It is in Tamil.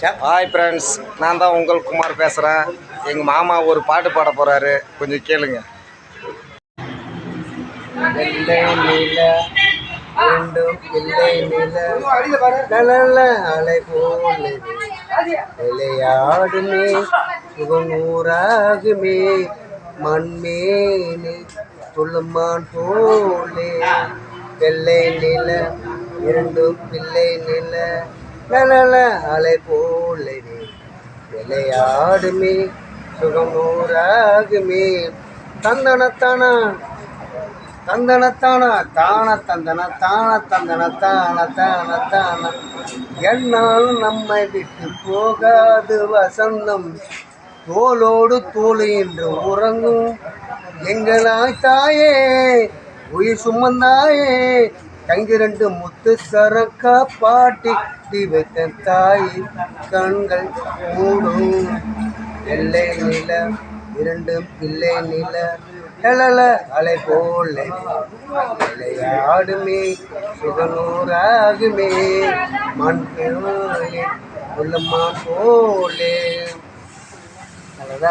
ஹாய் ஃப்ரெண்ட்ஸ், நான் தான் உங்கள் குமார் பேசுகிறேன். எங்கள் மாமா ஒரு பாட்டு பாட போகிறாரு, கொஞ்சம் கேளுங்க. வெள்ளை நீல வேண்டும் வெள்ளை நீல நல்ல அலை போலே விளையாடுமே சுகநூறாகுமே மண்மேனே துள்ளுமான் போலே வெள்ளை நீல இரண்டும் பிள்ளை நீல நல்ல அலை போலே விளையாடுமே சுகநூறாகுமே தந்தனத்தானா தந்தனத்தானா தான தந்தன தான தந்தன தான தான தான என்னாலும் நம்மை விட்டு போகாது வசந்தம் தோளோடு தோல் என்று உறங்கும் எங்களாய் தாயே உயிர் சுமந்தாயே தங்கிரண்டு முத்து சரக்கா பாட்டி வைத்த தாய் கண்கள் மூடும் வெள்ளை நில இரண்டு பிள்ளை நில நல அலை போல விளையாடுமே சுகநூறாகுமே மண் உள்ளம்மா போலே.